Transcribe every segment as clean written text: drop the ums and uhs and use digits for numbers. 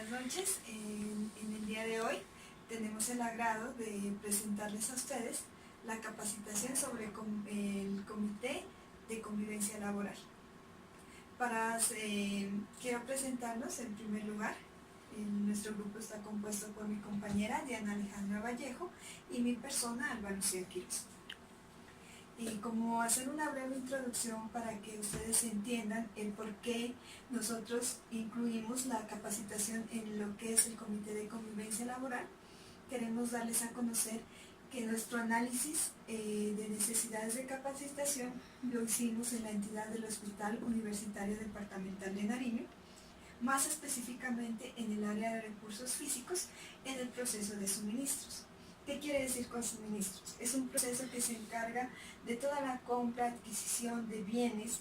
buenas noches. En el día de hoy tenemos el agrado de presentarles a ustedes la capacitación sobre el Comité de Convivencia Laboral. Quiero presentarnos en primer lugar. Nuestro grupo está compuesto por mi compañera Diana Alejandra Vallejo y mi persona Álvaro Lucía Quiroz. Y como hacer una breve introducción para que ustedes entiendan el por qué nosotros incluimos la capacitación en lo que es el Comité de Convivencia Laboral, queremos darles a conocer que nuestro análisis de necesidades de capacitación lo hicimos en la entidad del Hospital Universitario Departamental de Nariño, más específicamente en el área de recursos físicos en el proceso de suministros. ¿Qué quiere decir con suministros? Es un proceso que se encarga de toda la compra, adquisición de bienes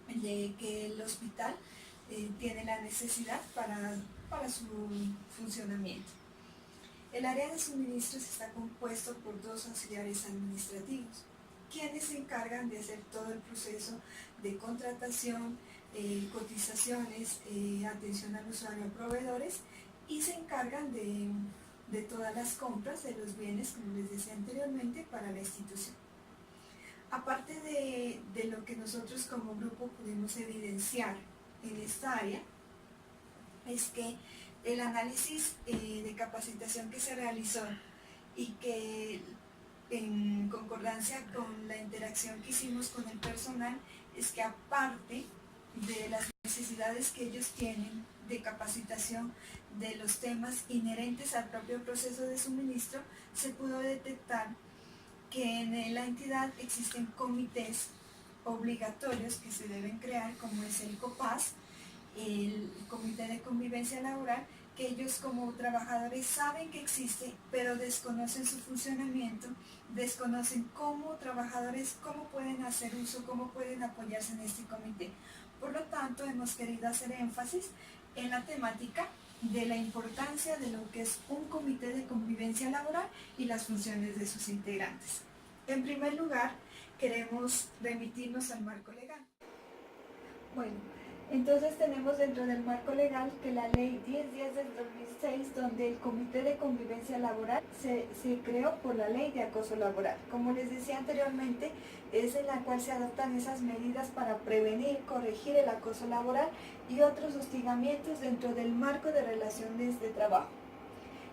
de que el hospital tiene la necesidad para su funcionamiento. El área de suministros está compuesto por dos auxiliares administrativos, quienes se encargan de hacer todo el proceso de contratación, cotizaciones, atención al usuario a proveedores, y se encargan de todas las compras de los bienes, como les decía anteriormente, para la institución. Aparte de lo que nosotros como grupo pudimos evidenciar en esta área, es que el análisis de capacitación que se realizó y que en concordancia con la interacción que hicimos con el personal, es que aparte de las necesidades que ellos tienen de capacitación de los temas inherentes al propio proceso de suministro, se pudo detectar que en la entidad existen comités obligatorios que se deben crear, como es el COPAS, el Comité de Convivencia Laboral, que ellos como trabajadores saben que existe, pero desconocen su funcionamiento, desconocen cómo trabajadores, cómo pueden hacer uso, cómo pueden apoyarse en este comité. Por lo tanto, hemos querido hacer énfasis en la temática de la importancia de lo que es un comité de convivencia laboral y las funciones de sus integrantes. En primer lugar, queremos remitirnos al marco legal. Bueno, entonces tenemos dentro del marco legal que la ley 1010 del 2006, donde el Comité de Convivencia Laboral se creó por la ley de acoso laboral. Como les decía anteriormente, es en la cual se adoptan esas medidas para prevenir, corregir el acoso laboral y otros hostigamientos dentro del marco de relaciones de trabajo.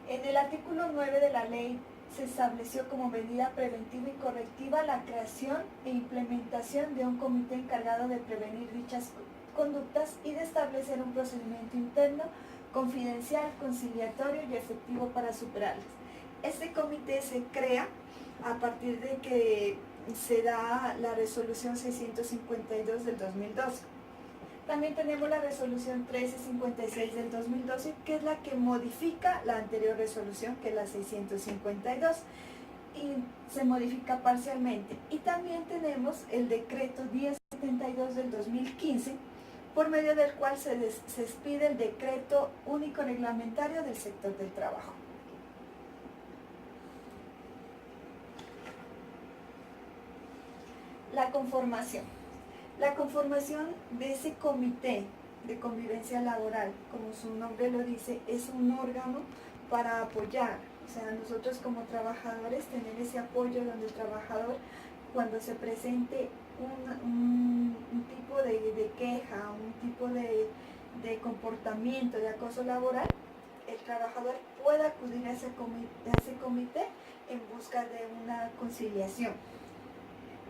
En el artículo 9 de la ley se estableció como medida preventiva y correctiva la creación e implementación de un comité encargado de prevenir dichas conductas y de establecer un procedimiento interno, confidencial, conciliatorio y efectivo para superarlas. Este comité se crea a partir de que se da la resolución 652 del 2012. También tenemos la resolución 1356 del 2012, que es la que modifica la anterior resolución, que es la 652, y se modifica parcialmente. Y también tenemos el decreto 1072 del 2015, por medio del cual se expide el decreto único reglamentario del sector del trabajo. La conformación. La conformación de ese comité de convivencia laboral, como su nombre lo dice, es un órgano para apoyar. O sea, nosotros como trabajadores tener ese apoyo donde el trabajador, cuando se presente un tipo de queja, un tipo de comportamiento de acoso laboral, el trabajador pueda acudir a ese comité en busca de una conciliación.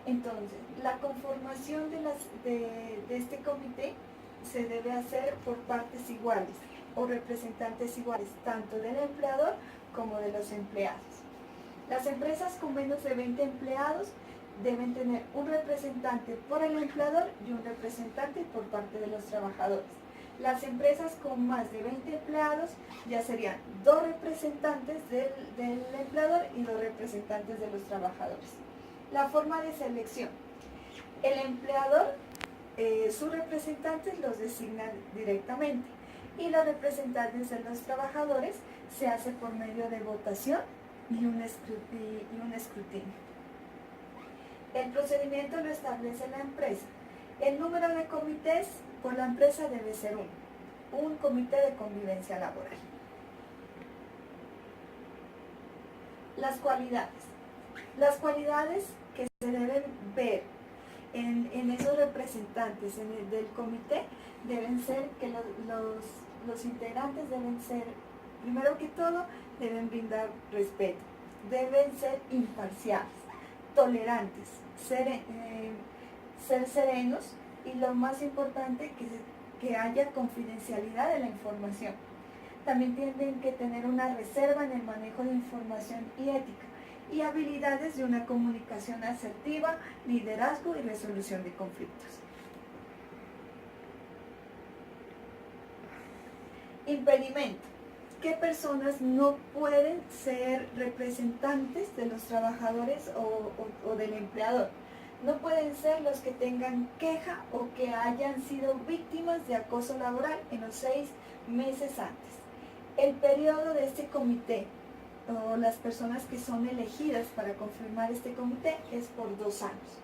Entonces, la conformación de este comité se debe hacer por partes iguales o representantes iguales, tanto del empleador como de los empleados. Las empresas con menos de 20 empleados deben tener un representante por el empleador y un representante por parte de los trabajadores. Las empresas con más de 20 empleados ya serían 2 representantes del empleador y 2 representantes de los trabajadores. La forma de selección. El empleador, sus representantes los designa directamente y los representantes de los trabajadores se hace por medio de votación y un escrutinio. El procedimiento lo establece la empresa. El número de comités por la empresa debe ser 1. un comité de convivencia laboral. Las cualidades. Las cualidades que se deben ver en esos representantes del comité deben ser que los integrantes deben ser, primero que todo, deben brindar respeto, deben ser imparciales, tolerantes, ser serenos y lo más importante, que haya confidencialidad de la información. También tienen que tener una reserva en el manejo de información y ética y habilidades de una comunicación asertiva, liderazgo y resolución de conflictos. Impedimento. ¿Qué personas no pueden ser representantes de los trabajadores o del empleador? No pueden ser los que tengan queja o que hayan sido víctimas de acoso laboral en los 6 meses antes. El periodo de este comité o las personas que son elegidas para confirmar este comité es por 2 años.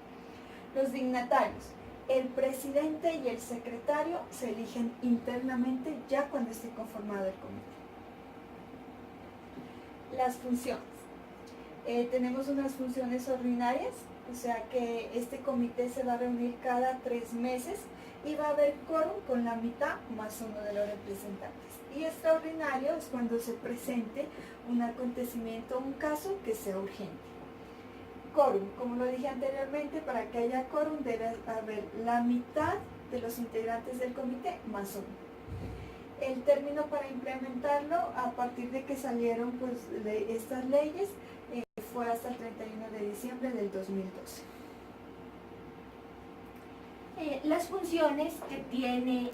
Los dignatarios. El presidente y el secretario se eligen internamente ya cuando esté conformado el comité. Las funciones. Tenemos unas funciones ordinarias, o sea que este comité se va a reunir cada 3 meses y va a haber quórum con la mitad más uno de los representantes. Y extraordinario es cuando se presente un acontecimiento, un caso que sea urgente. Quórum, como lo dije anteriormente, para que haya quórum debe haber la mitad de los integrantes del comité más uno. El término para implementarlo, a partir de que salieron estas leyes, fue hasta el 31 de diciembre del 2012. Las funciones que tienen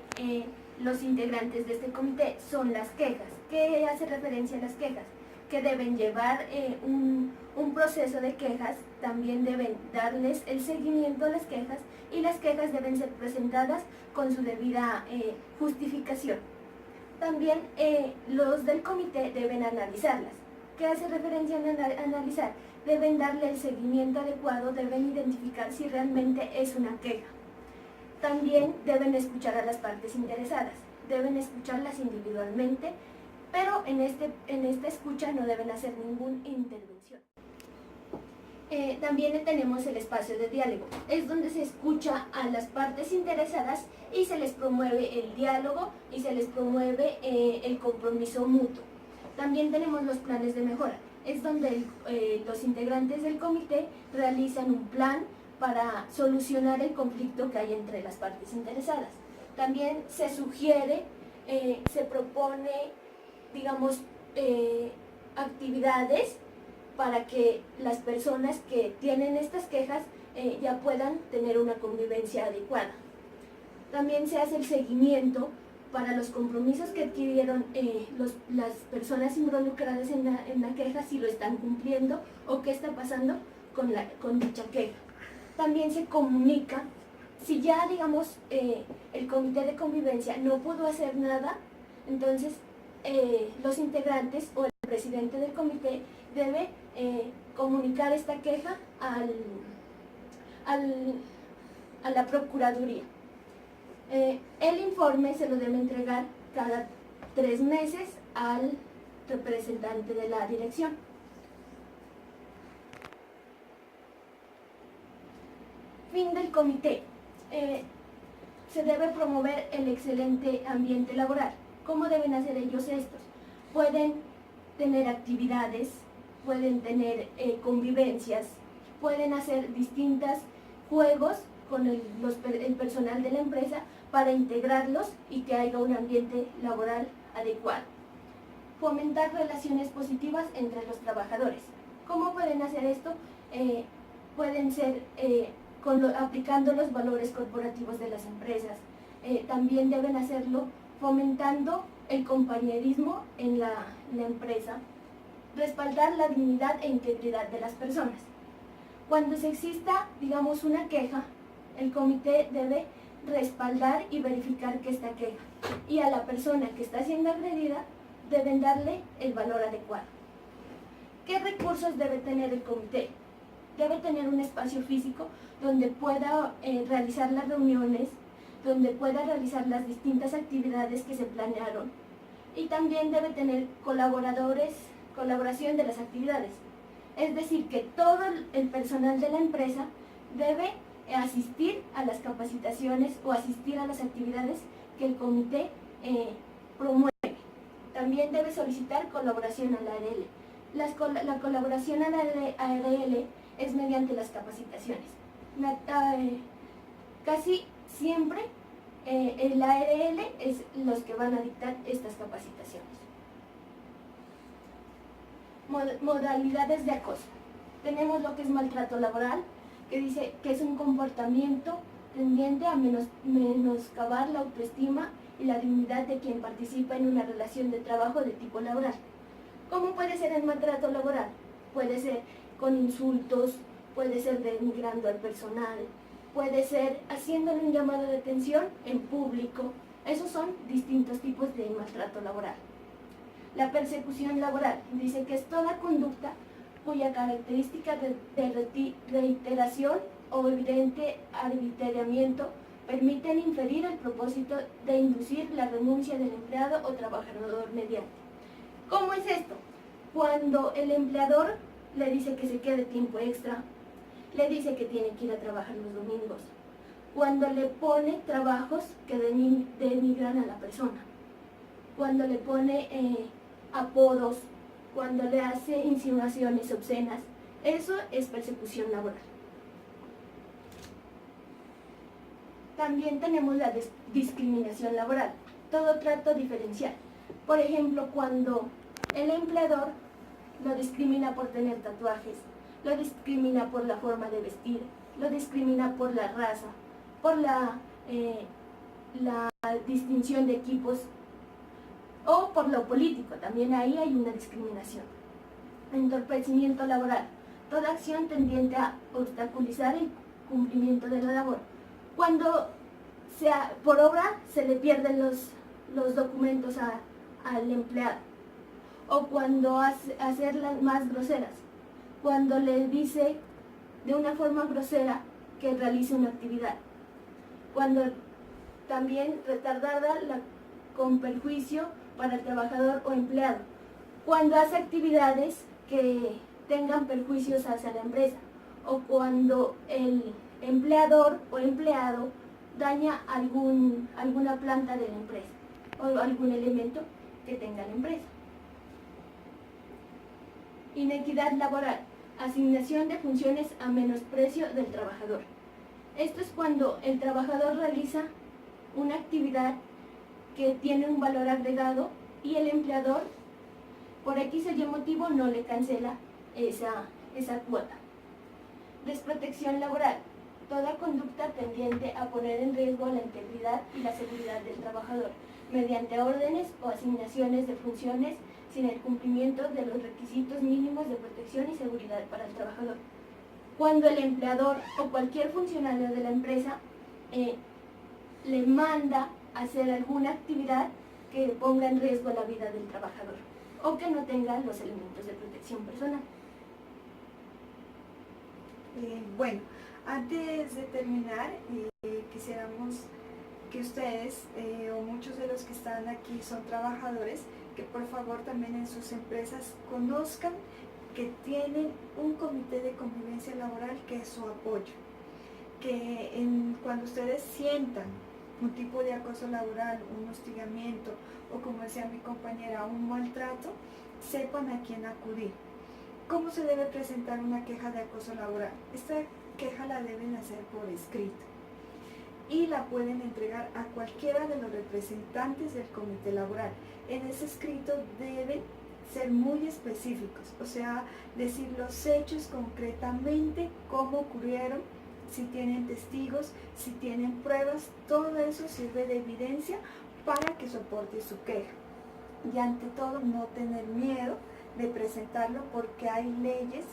los integrantes de este comité son las quejas. ¿Qué hace referencia a las quejas? Que deben llevar un proceso de quejas, también deben darles el seguimiento a las quejas y las quejas deben ser presentadas con su debida justificación. También los del comité deben analizarlas. ¿Qué hace referencia a analizar? Deben darle el seguimiento adecuado, deben identificar si realmente es una queja. También deben escuchar a las partes interesadas, deben escucharlas individualmente, pero en esta escucha no deben hacer ninguna intervención. También tenemos el espacio de diálogo, es donde se escucha a las partes interesadas y se les promueve el diálogo y se les promueve el compromiso mutuo. También tenemos los planes de mejora, es donde los integrantes del comité realizan un plan para solucionar el conflicto que hay entre las partes interesadas. También se sugiere, se propone, digamos, actividades para que las personas que tienen estas quejas ya puedan tener una convivencia adecuada. También se hace el seguimiento para los compromisos que adquirieron las personas involucradas en la queja, si lo están cumpliendo o qué está pasando con dicha queja. También se comunica, si ya, digamos, el comité de convivencia no pudo hacer nada, entonces los integrantes o el presidente del comité debe comunicar esta queja a la Procuraduría. El informe se lo debe entregar cada 3 meses al representante de la dirección. Fin del comité. Se debe promover el excelente ambiente laboral. ¿Cómo deben hacer ellos estos? Pueden tener actividades, pueden tener convivencias, pueden hacer distintos juegos con el personal de la empresa para integrarlos y que haya un ambiente laboral adecuado. Fomentar relaciones positivas entre los trabajadores. ¿Cómo pueden hacer esto? Pueden ser aplicando los valores corporativos de las empresas. También deben hacerlo fomentando el compañerismo en la empresa, respaldar la dignidad e integridad de las personas. Cuando se exista, digamos, una queja, el comité debe respaldar y verificar que esta queja y a la persona que está siendo agredida deben darle el valor adecuado. ¿Qué recursos debe tener el comité? Debe tener un espacio físico donde pueda realizar las reuniones, donde pueda realizar las distintas actividades que se planearon. Y también debe tener colaboración de las actividades. Es decir, que todo el personal de la empresa debe asistir a las capacitaciones o asistir a las actividades que el comité promueve. También debe solicitar colaboración a la ARL. La colaboración a la ARL es mediante las capacitaciones. Casi siempre el ARL es los que van a dictar estas capacitaciones. Modalidades de acoso. Tenemos lo que es maltrato laboral, que dice que es un comportamiento tendiente a menoscabar la autoestima y la dignidad de quien participa en una relación de trabajo de tipo laboral. ¿Cómo puede ser el maltrato laboral? Puede ser con insultos, puede ser denigrando al personal, puede ser haciéndole un llamado de atención en público. Esos son distintos tipos de maltrato laboral. La persecución laboral dice que es toda conducta cuya característica de reiteración o evidente arbitrariamiento permiten inferir el propósito de inducir la renuncia del empleado o trabajador mediante. ¿Cómo es esto? Cuando el empleador le dice que se quede tiempo extra, le dice que tiene que ir a trabajar los domingos, cuando le pone trabajos que denigran a la persona, cuando le pone apodos, cuando le hace insinuaciones obscenas, eso es persecución laboral. También tenemos la discriminación laboral, todo trato diferencial. Por ejemplo, cuando el empleador lo discrimina por tener tatuajes, lo discrimina por la forma de vestir, lo discrimina por la raza, por la distinción de equipos o por lo político, también ahí hay una discriminación. Entorpecimiento laboral, toda acción tendiente a obstaculizar el cumplimiento de la labor. Cuando por obra se le pierden los documentos al empleado, o cuando hacerlas más groseras, cuando le dice de una forma grosera que realice una actividad, cuando también retardada con perjuicio para el trabajador o empleado, cuando hace actividades que tengan perjuicios hacia la empresa, o cuando el empleador o empleado daña alguna planta de la empresa o algún elemento que tenga la empresa. Inequidad laboral, asignación de funciones a menosprecio del trabajador. Esto es cuando el trabajador realiza una actividad que tiene un valor agregado y el empleador, por X o Y motivo, no le cancela esa cuota. Desprotección laboral, toda conducta tendiente a poner en riesgo la integridad y la seguridad del trabajador, mediante órdenes o asignaciones de funciones sin el cumplimiento de los requisitos mínimos de protección y seguridad para el trabajador. Cuando el empleador o cualquier funcionario de la empresa le manda hacer alguna actividad que ponga en riesgo la vida del trabajador o que no tenga los elementos de protección personal. Bueno, antes de terminar, quisiéramos que ustedes o muchos de los que están aquí son trabajadores, que por favor también en sus empresas conozcan que tienen un comité de convivencia laboral que es su apoyo, que cuando ustedes sientan un tipo de acoso laboral, un hostigamiento o, como decía mi compañera, un maltrato, sepan a quién acudir. ¿Cómo se debe presentar una queja de acoso laboral? Esta queja la deben hacer por escrito y la pueden entregar a cualquiera de los representantes del comité laboral. En ese escrito deben ser muy específicos, o sea, decir los hechos concretamente, cómo ocurrieron, si tienen testigos, si tienen pruebas, todo eso sirve de evidencia para que soporte su queja. Y ante todo, no tener miedo de presentarlo, porque hay leyes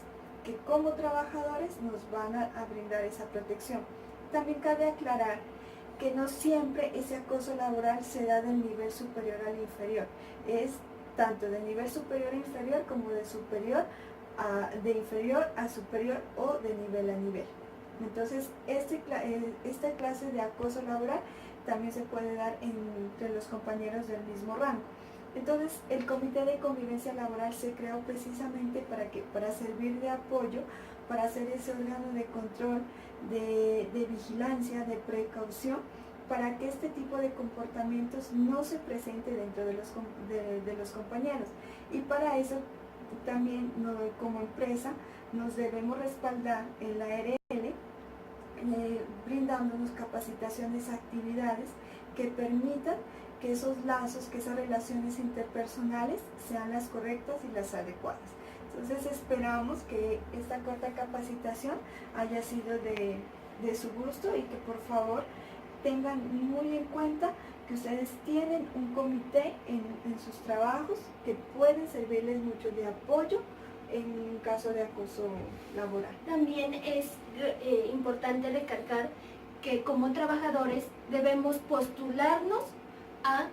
que como trabajadores nos van a brindar esa protección. También cabe aclarar que no siempre ese acoso laboral se da del nivel superior al inferior, es tanto de nivel superior a inferior como de inferior a superior o de nivel a nivel. Entonces, esta clase de acoso laboral también se puede dar entre los compañeros del mismo rango. Entonces, el Comité de Convivencia Laboral se creó precisamente para servir de apoyo, para ser ese órgano de control, de vigilancia, de precaución, para que este tipo de comportamientos no se presente dentro de los compañeros. Y para eso también como empresa nos debemos respaldar en la ARL, brindándonos capacitaciones, actividades que permitan que esos lazos, que esas relaciones interpersonales sean las correctas y las adecuadas. Entonces esperamos que esta corta capacitación haya sido de su gusto y que por favor tengan muy en cuenta que ustedes tienen un comité en sus trabajos que pueden servirles mucho de apoyo en caso de acoso laboral. También es importante recalcar que como trabajadores debemos postularnos a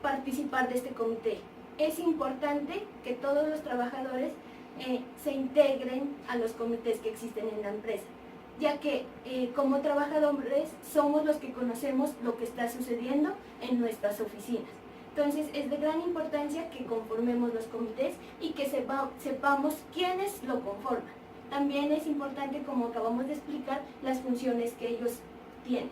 participar de este comité. Es importante que todos los trabajadores se integren a los comités que existen en la empresa, ya que como trabajadores somos los que conocemos lo que está sucediendo en nuestras oficinas. Entonces es de gran importancia que conformemos los comités y que sepamos quiénes lo conforman. También es importante, como acabamos de explicar, las funciones que ellos tienen.